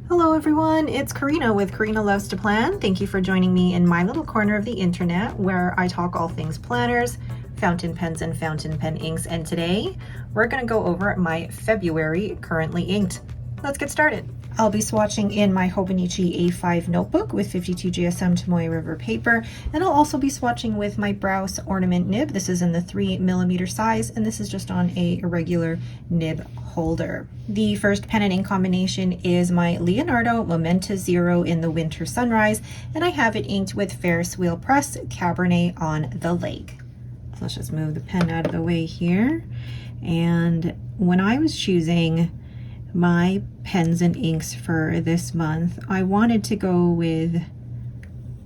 Hello everyone, it's Karina with Karina Loves to Plan. Thank you for joining me in my little corner of the internet where I talk all things planners, fountain pens, and fountain pen inks. And today we're going to go over my February currently inked. Let's get started. I'll be swatching in my Hobonichi A5 notebook with 52 GSM Tomoe River paper, and I'll also be swatching with my Browse ornament nib. This is in the 3mm size, and this is just on a regular nib holder. The first pen and ink combination is my Leonardo Momenta Zero in the Winter Sunrise, and I have it inked with Ferris Wheel Press Cabernet on the Lake. So let's just move the pen out of the way here. And when I was choosing my pens and inks for this month, I wanted to go with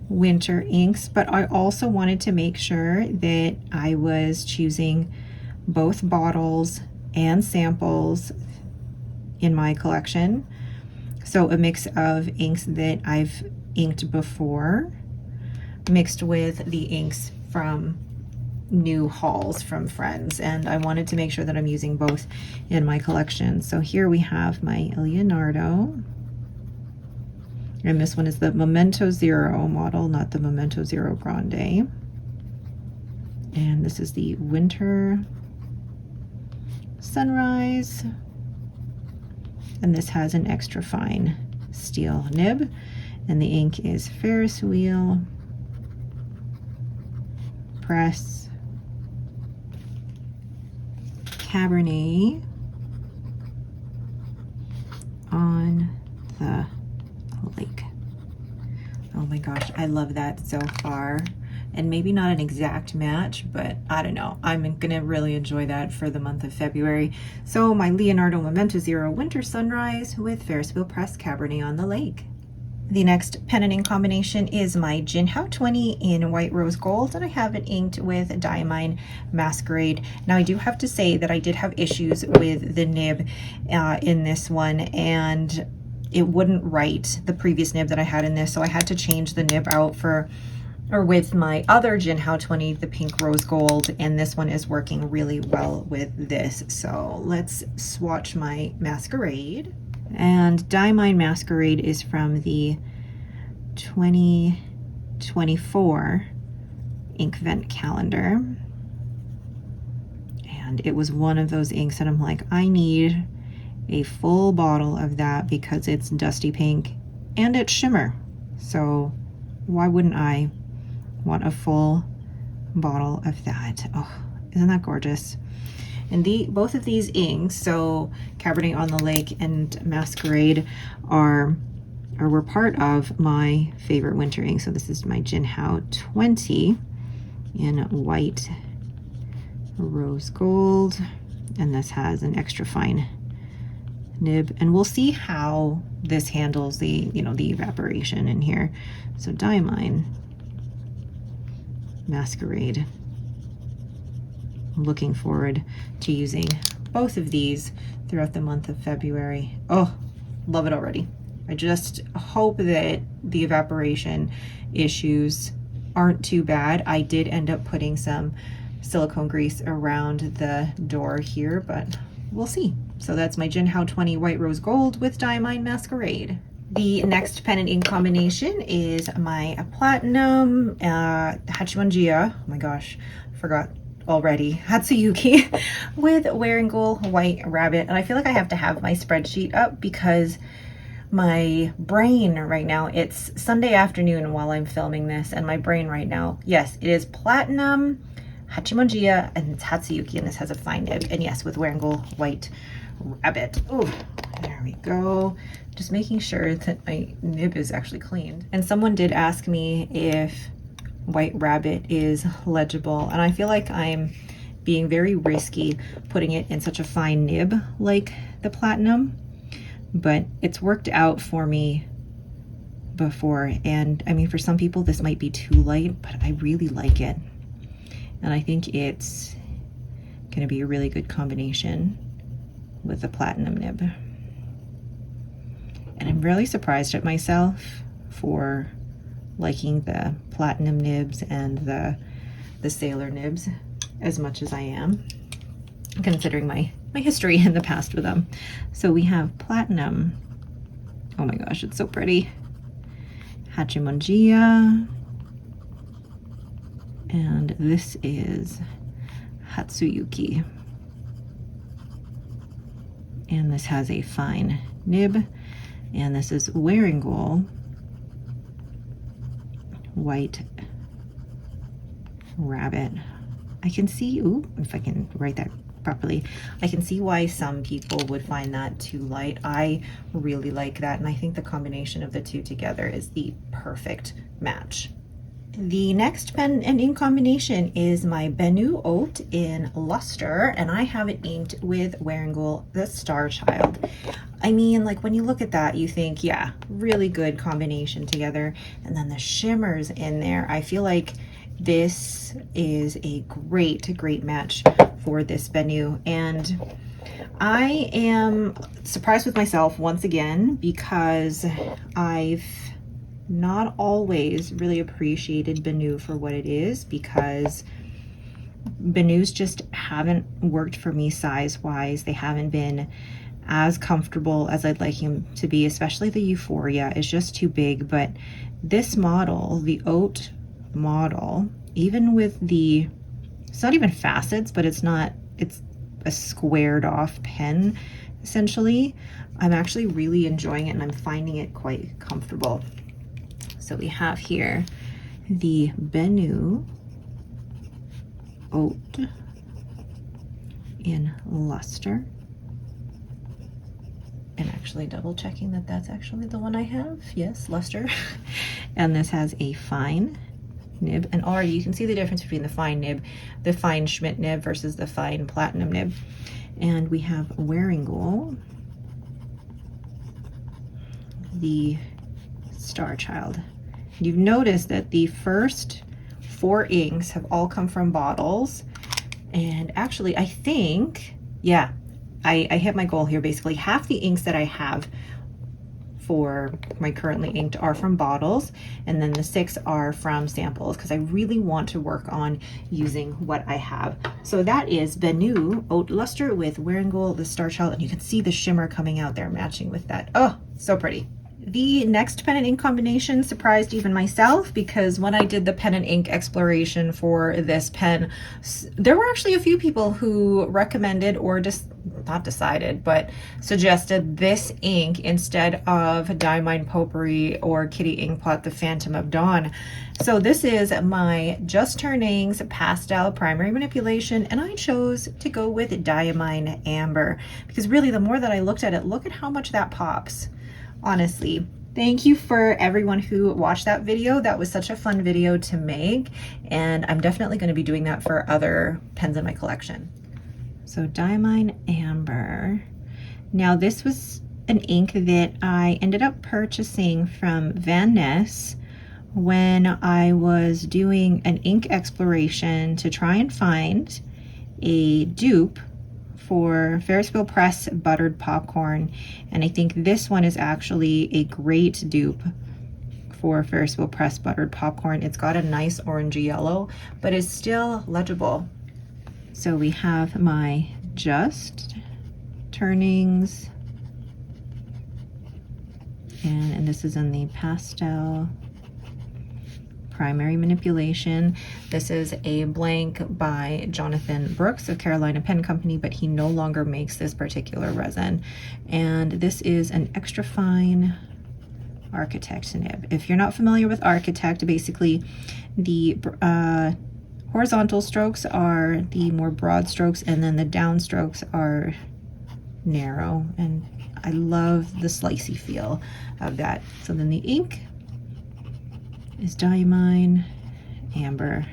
winter inks, but I also wanted to make sure that I was choosing both bottles and samples in my collection. So a mix of inks that I've inked before mixed with the inks from new hauls from friends, and I wanted to make sure that I'm using both in my collection. So here we have my Leonardo, and this one is the Momento Zero model, not the Momento Zero Grande, and this is the Winter Sunrise, and this has an extra fine steel nib, and the ink is Ferris Wheel Press Cabernet on the Lake. Oh my gosh, I love that so far. And maybe not an exact match, but I don't know. I'm gonna really enjoy that for the month of February. So my Leonardo Momento Zero Winter Sunrise with Ferris Wheel Press Cabernet on the Lake. The next pen and ink combination is my Jinhao 20 in White Rose Gold, and I have it inked with Diamine Masquerade. Now I do have to say that I did have issues with the nib in this one, and it wouldn't write the previous nib that I had in this, so I had to change the nib out with my other Jinhao 20, the pink rose gold, and this one is working really well with this. So let's swatch my Masquerade. And Diamine Masquerade is from the 2024 Inkvent calendar. And it was one of those inks that I'm like, I need a full bottle of that because it's dusty pink and it's shimmer. So why wouldn't I want a full bottle of that? Oh, isn't that gorgeous? And both of these inks, so Cabernet on the Lake and Masquerade, were part of my favorite winter ink. So this is my Jinhao 20 in White Rose Gold, and this has an extra fine nib. And we'll see how this handles the evaporation in here. So Diamine Masquerade. I'm looking forward to using both of these throughout the month of February. Oh, love it already. I just hope that the evaporation issues aren't too bad. I did end up putting some silicone grease around the door here, but we'll see. So that's my Jinhao 20 White Rose Gold with Diamine Masquerade. The next pen and ink combination is my Platinum Hachimonjiya. Oh my gosh, I forgot already. Hatsuyuki with Wearingeul White Rabbit. And I feel like I have to have my spreadsheet up because my brain right now, it's Sunday afternoon while I'm filming this, and my brain right now, yes, it is Platinum Hachimonjiya and it's Hatsuyuki, and this has a fine nib, and yes, with Wearingeul White Rabbit. Oh, there we go. Just making sure that my nib is actually cleaned. And someone did ask me if White Rabbit is legible, and I feel like I'm being very risky putting it in such a fine nib like the Platinum, but it's worked out for me before. And I mean, for some people this might be too light, but I really like it, and I think it's gonna be a really good combination with the Platinum nib. And I'm really surprised at myself for liking the Platinum nibs and the Sailor nibs as much as I am, considering my history in the past with them. So we have Platinum Oh my gosh, it's so pretty. Hachimonjiya. And this is Hatsuyuki. And this has a fine nib. And this is Wearingeul White Rabbit. I can see, ooh, if I can write that properly, I can see why some people would find that too light. I really like that, and I think the combination of the two together is the perfect match. The next pen and ink combination is my Benu Haute in Lustre, and I have it inked with Wearingeul, the Star Child. I mean, like, when you look at that, you think, yeah, really good combination together. And then the shimmers in there, I feel like this is a great match for this Benu. And I am surprised with myself once again, because I've not always really appreciated Benu for what it is, because Benus just haven't worked for me size-wise. They haven't been as comfortable as I'd like him to be, especially the Euphoria is just too big. But this model, the Haute model, even with the, it's not even facets, but it's a squared off pen essentially. I'm actually really enjoying it, and I'm finding it quite comfortable. So we have here the Benu Haute in Lustre. And actually double checking that that's actually the one I have. Yes, Lustre. And this has a fine nib. And already you can see the difference between the fine nib, the fine Schmidt nib versus the fine platinum nib. And we have Wearingeul, the Star Child. You've noticed that the first 4 inks have all come from bottles. And actually, I think, yeah, I hit my goal here. Basically, half the inks that I have for my currently inked are from bottles, and then the 6 are from samples, because I really want to work on using what I have. So that is Benu Haute Lustre with Wearingeul, the Star Child, and you can see the shimmer coming out there matching with that. Oh, so pretty. The next pen and ink combination surprised even myself, because when I did the pen and ink exploration for this pen, there were actually a few people who recommended, or just not decided, but suggested this ink instead of Diamine Potpourri or Kitty Inkpot, the Phantom of Dawn. So this is my Just Turnings Pastel Primary Manipulation, and I chose to go with Diamine Amber, because really the more that I looked at it, look at how much that pops. Honestly, thank you for everyone who watched that video. That was such a fun video to make, and I'm definitely going to be doing that for other pens in my collection. So Diamine Amber. Now this was an ink that I ended up purchasing from Van Ness when I was doing an ink exploration to try and find a dupe for Ferris Wheel Press Buttered Popcorn, and I think this one is actually a great dupe for Ferris Wheel Press Buttered Popcorn. It's got a nice orangey yellow, but it's still legible. So we have my Just Turnings, and this is in the Pastel Primary Manipulation. This is a blank by Jonathan Brooks of Carolina Pen Company, but he no longer makes this particular resin. And this is an extra fine Architect nib. If you're not familiar with Architect, basically the horizontal strokes are the more broad strokes, and then the down strokes are narrow. And I love the slicey feel of that. So then the ink is Diamine Amber.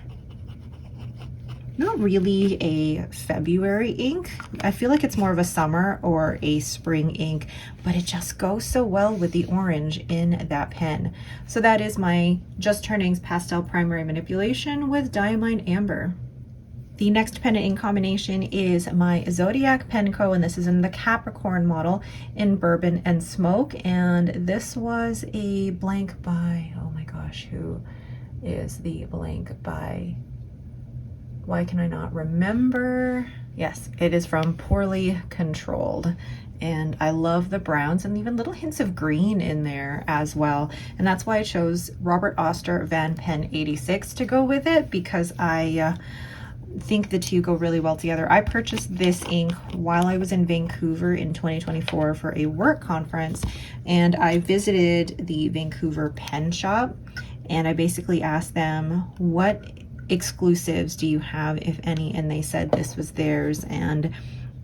Not really a February ink. I feel like it's more of a summer or a spring ink, but it just goes so well with the orange in that pen. So that is my Just Turnings Pastel Primary Manipulation with Diamine Amber. The next pen and ink combination is my Zodiac Penco, and this is in the Capricorn model in Bourbon and Smoke. And this was a blank by, oh my gosh, who is the blank by? Why can I not remember? Yes, it is from Poorly Controlled. and I love the browns and even little hints of green in there as well. And that's why I chose Robert Oster Van Pen 86 to go with it, because I think the two go really well together. I purchased this ink while I was in Vancouver in 2024 for a work conference, and I visited the Vancouver pen shop, and I basically asked them, what exclusives do you have, if any? And they said this was theirs, and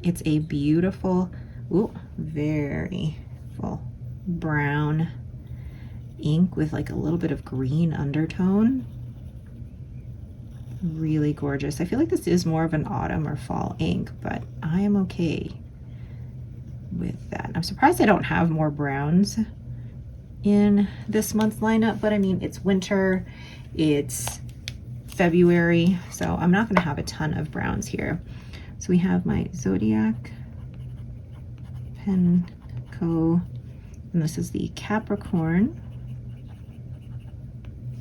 it's a beautiful, ooh, very full brown ink with like a little bit of green undertone. Really gorgeous. I feel like this is more of an autumn or fall ink, but I am okay with that. I'm surprised I don't have more browns in this month's lineup, but I mean, it's winter, it's February, so I'm not going to have a ton of browns here. So we have my Zodiac Pen Co, and this is the Capricorn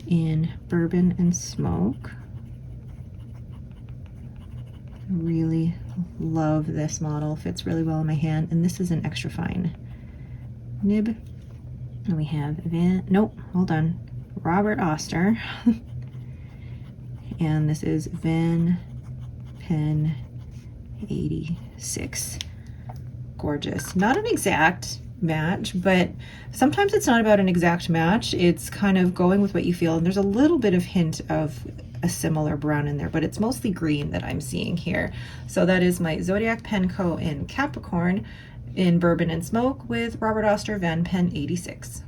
in Bourbon and Smoke. Really love this model, fits really well in my hand, and this is an extra fine nib. And we have Robert Oster and this is Van Pen 86. Gorgeous. Not an exact match, but sometimes it's not about an exact match. It's kind of going with what you feel, and there's a little bit of hint of a similar brown in there, but it's mostly green that I'm seeing here. So that is my Zodiac Pen Co in Capricorn in Bourbon and Smoke with Robert Oster Van Pen 86.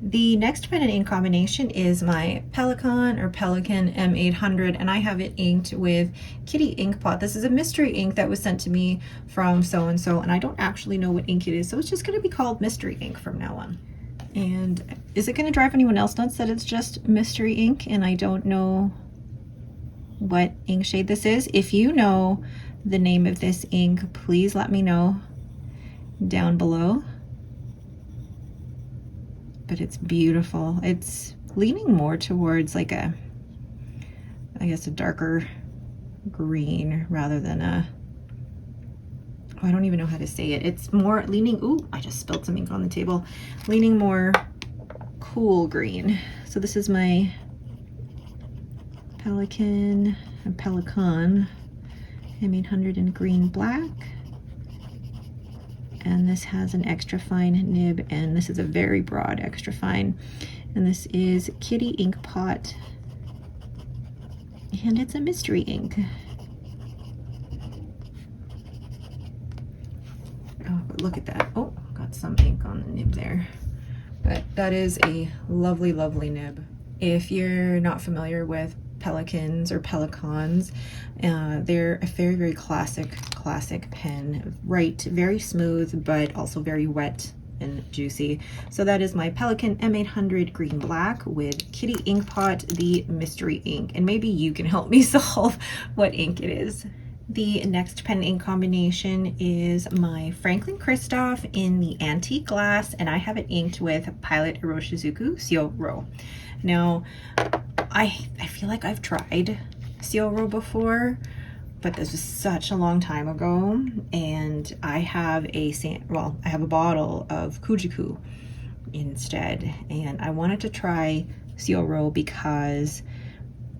The next pen and ink combination is my Pelikan M800, and I have it inked with Kitty Inkpot. This is a mystery ink that was sent to me from so-and-so, and I don't actually know what ink it is, so it's just going to be called mystery ink from now on. And is it going to drive anyone else nuts that it's just mystery ink and I don't know what ink shade this is? If you know the name of this ink, please let me know down below. But it's beautiful. It's leaning more towards like a, I guess, a darker green rather than a, oh, I don't even know how to say it. It's more leaning, ooh, I just spilled some ink on the table. Leaning more cool green. So this is my Pelikan M800 in green black. And this has an extra fine nib, and this is a very broad extra fine. And this is Kitty Inkpot, and it's a mystery ink. Oh, but look at that. Oh, got some ink on the nib there. But that is a lovely, lovely nib. If you're not familiar with Pelikans or Pelikans, they're a very, very classic pen. Right, very smooth, but also very wet and juicy. So that is my Pelikan M800 green black with Kitty Inkpot, the mystery ink. And maybe you can help me solve what ink it is. The next pen ink combination is my Franklin-Christoph in the antique glass, and I have it inked with Pilot Iroshizuku Syo-Ro. Now, I feel like I've tried Syo-Ro before, but this was such a long time ago, and I have a bottle of Kujiku instead, and I wanted to try Syo-Ro because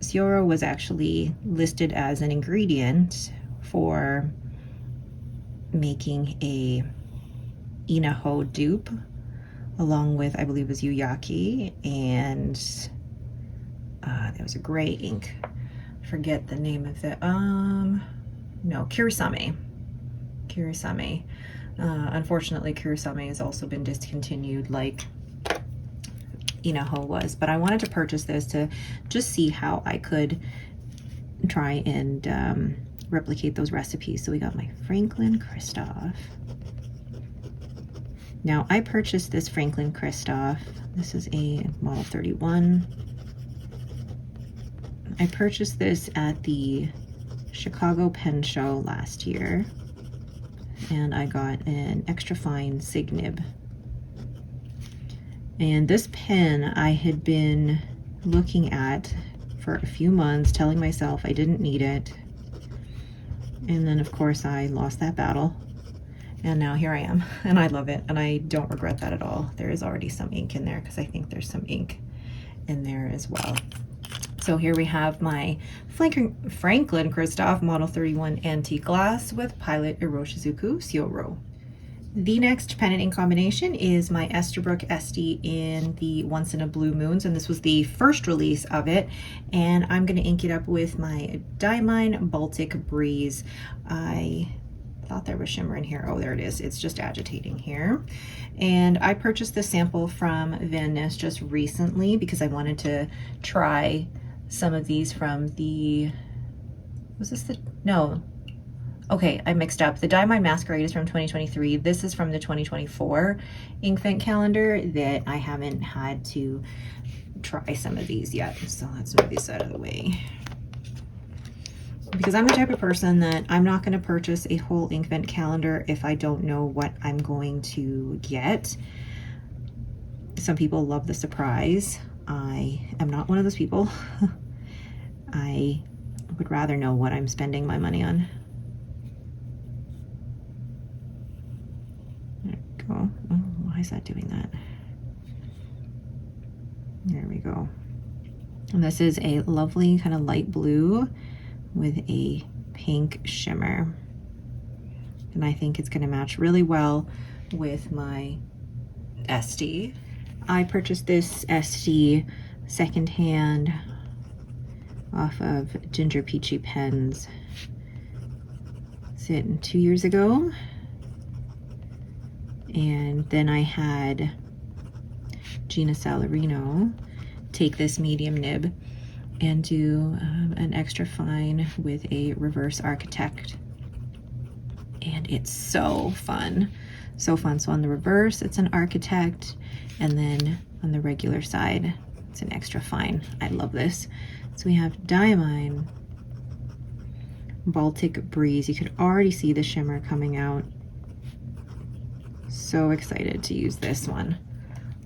Syo-Ro was actually listed as an ingredient for making a Jinhao dupe, along with, I believe it was Yuyaki, and there was a gray ink. Forget the name of it. No, Kirisame. Unfortunately, Kirisame has also been discontinued, like Jinhao was. But I wanted to purchase this to just see how I could try and replicate those recipes. So we got my Franklin-Christoph. Now I purchased this Franklin-Christoph. This is a model 31. I purchased this at the Chicago Pen Show last year, and I got an extra fine sig nib. And this pen I had been looking at for a few months, telling myself I didn't need it. And then of course I lost that battle. And now here I am, and I love it, and I don't regret that at all. There is already some ink in there because I think there's some ink in there as well. So here we have my Franklin-Christoph Model 31 Antique Glass with Pilot Iroshizuku Syo-Ro. The next pen and ink combination is my Esterbrook SD in the Once in a Blue Moons, and this was the first release of it, and I'm going to ink it up with my Diamine Baltic Breeze. I thought there was shimmer in here. Oh, there it is. It's just agitating here. And I purchased this sample from Van just recently because I wanted to try some of these from the, was this the, no. Okay, I mixed up. The Diamine Masquerade is from 2023. This is from the 2024 Inkpot calendar that I haven't had to try some of these yet. So let's move this out of the way. Because I'm the type of person that I'm not going to purchase a whole Inkpot calendar if I don't know what I'm going to get. Some people love the surprise. I am not one of those people. I would rather know what I'm spending my money on. There we go. Oh, why is that doing that? There we go. And this is a lovely kind of light blue with a pink shimmer. And I think it's going to match really well with my Estie. I purchased this Estie secondhand off of Ginger Peachy Pens. Is it 2 years ago? And then I had Gina Salarino take this medium nib and do an extra fine with a reverse architect, and it's so fun. So on the reverse it's an architect, and then on the regular side it's an extra fine. I love this. So we have Diamine Baltic Breeze. You could already see the shimmer coming out. So excited to use this one.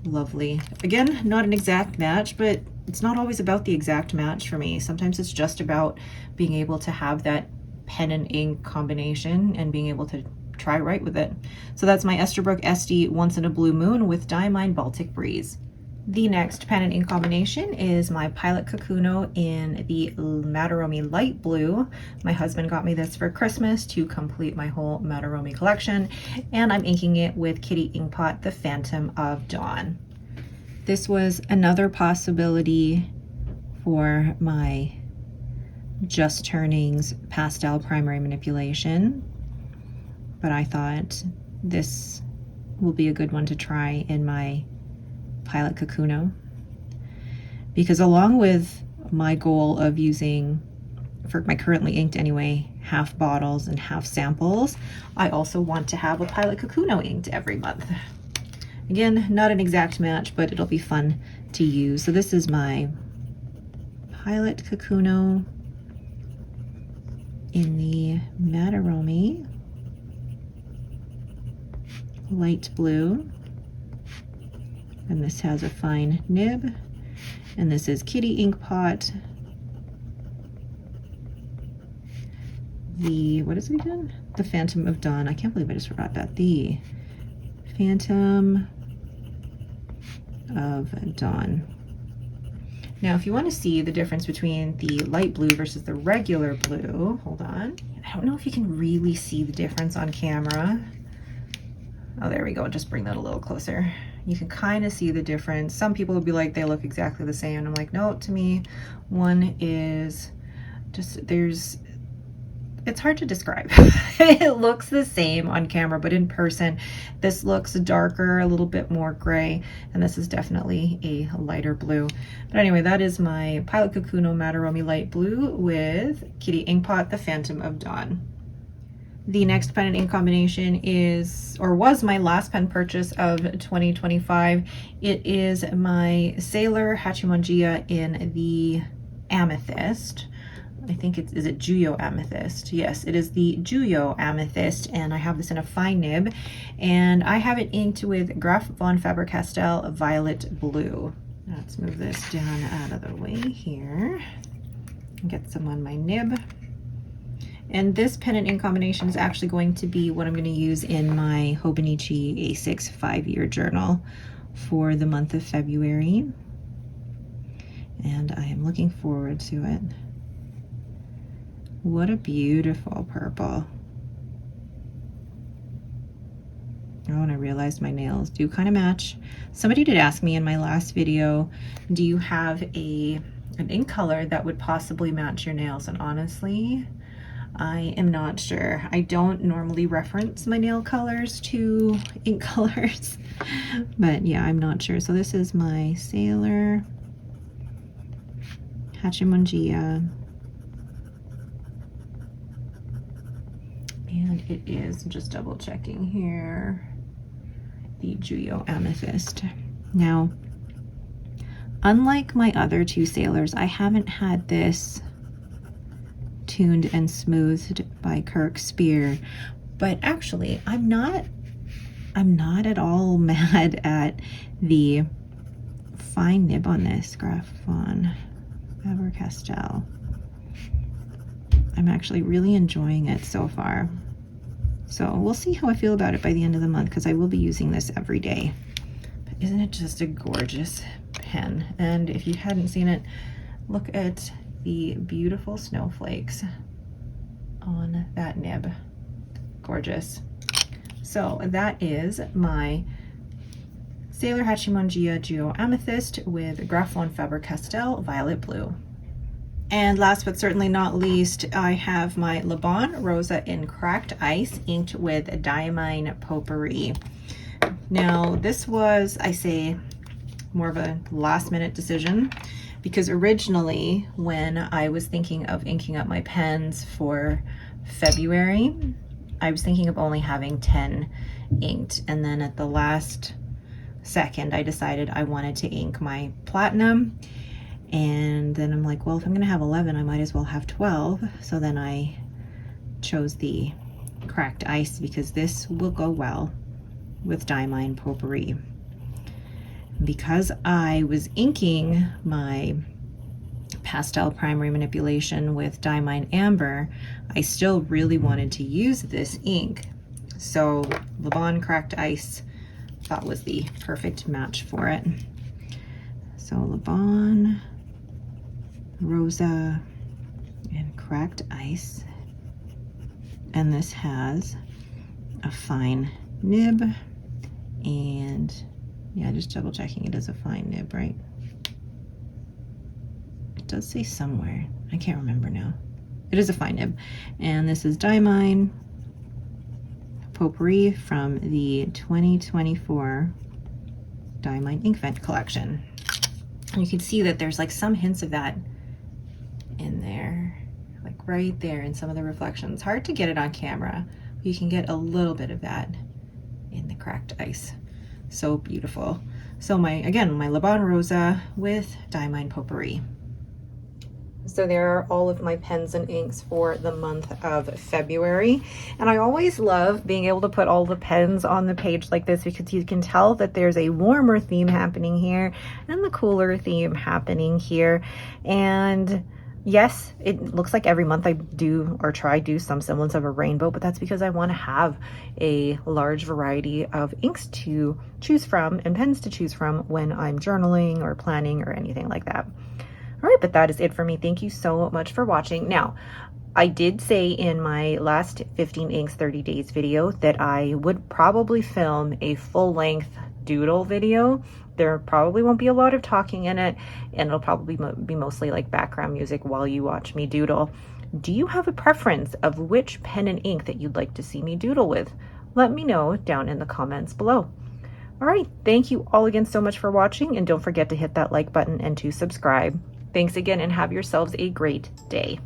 Lovely. Again, not an exact match, but it's not always about the exact match for me. Sometimes it's just about being able to have that pen and ink combination and being able to try right with it. So that's my Esterbrook SD Once in a Blue Moon with Diamine Baltic Breeze. The next pen and ink combination is my Pilot Kakuno in the Madarome Light Blue. My husband got me this for Christmas to complete my whole Madarome collection, and I'm inking it with Kitty Inkpot, the Phantom of Dawn. This was another possibility for my Just Turnings pastel primary manipulation, but I thought this will be a good one to try in my Pilot Kakuno, because along with my goal of using, for my currently inked anyway, half bottles and half samples, I also want to have a Pilot Kakuno inked every month. Again, not an exact match, but it'll be fun to use. So this is my Pilot Kakuno in the Madarome Light Blue. And this has a fine nib. And this is Kitty Inkpot. The, what is it again? The Phantom of Dawn. I can't believe I just forgot that. The Phantom of Dawn. Now, if you want to see the difference between the light blue versus the regular blue, hold on. I don't know if you can really see the difference on camera. Oh, there we go. Just bring that a little closer. You can kind of see the difference. Some people will be like, they look exactly the same. And I'm like, no, to me, one is just, it's hard to describe. It looks the same on camera, but in person, this looks darker, a little bit more gray, and this is definitely a lighter blue. But anyway, that is my Pilot Kakuno Madarome Light Blue with Kitty Inkpot, the Phantom of Dawn. The next pen and ink combination is, or was, my last pen purchase of 2025. It is my Sailor Hachimonjiya in the Amethyst. I think is it Jhuyo Amethyst? Yes, it is the Jhuyo Amethyst, and I have this in a fine nib, and I have it inked with Graf von Faber-Castell Violet Blue. Let's move this down out of the way here and get some on my nib. And this pen and ink combination is actually going to be what I'm going to use in my Hobonichi A6 5-year journal for the month of February. And I am looking forward to it. What a beautiful purple. Oh, and I realized my nails do kind of match. Somebody did ask me in my last video, do you have an ink color that would possibly match your nails? And honestly, I am not sure. I don't normally reference my nail colors to ink colors, but yeah, I'm not sure. So this is my Sailor Hachimonjiya. And it is, just double checking here, the Jhuyo Amethyst. Now, unlike my other two Sailors, I haven't had this tuned and smoothed by Kirk Spear, but actually I'm not at all mad at the fine nib on this Graphon Faber-Castell. I'm actually really enjoying it so far. So we'll see how I feel about it by the end of the month, because I will be using this every day. But isn't it just a gorgeous pen? And if you hadn't seen it, look at the beautiful snowflakes on that nib. Gorgeous. So that is my Sailor Hachimonjiya Jhuyo Amethyst with Graphon Faber-Castell Violet Blue. And last but certainly not least, I have my Laban Rosa in Cracked Ice inked with Diamine Potpourri. Now this was, I say, more of a last minute decision, because originally when I was thinking of inking up my pens for February, I was thinking of only having 10 inked, and then at the last second I decided I wanted to ink my platinum. And then I'm like, well, if I'm gonna have 11, I might as well have 12. So then I chose the Cracked Ice, because this will go well with Diamine Potpourri. Because I was inking my pastel primary manipulation with Diamine Amber, I still really wanted to use this ink. So Laban Cracked Ice thought was the perfect match for it. So Laban, Rosa, and Cracked Ice. And this has a fine nib, and yeah, just double checking, it is a fine nib, right? It does say somewhere, I can't remember now. It is a fine nib. And this is Diamine Potpourri from the 2024 Diamine Inkvent collection. And you can see that there's like some hints of that in there, like right there in some of the reflections. Hard to get it on camera, but you can get a little bit of that in the Cracked Ice. So beautiful. So my Laban Rosa with Diamine Potpourri. So there are all of my pens and inks for the month of February. And I always love being able to put all the pens on the page like this, because you can tell that there's a warmer theme happening here and the cooler theme happening here. And yes, it looks like every month I do or try do some semblance of a rainbow, but that's because I want to have a large variety of inks to choose from and pens to choose from when I'm journaling or planning or anything like that. All right, but that is it for me. Thank you so much for watching. Now, I did say in my last 15 inks 30 days video that I would probably film a full-length doodle video. There probably won't be a lot of talking in it, and it'll probably be mostly like background music while you watch me doodle. Do you have a preference of which pen and ink that you'd like to see me doodle with? Let me know down in the comments below. All right, thank you all again so much for watching, and don't forget to hit that like button and to subscribe. Thanks again, and have yourselves a great day.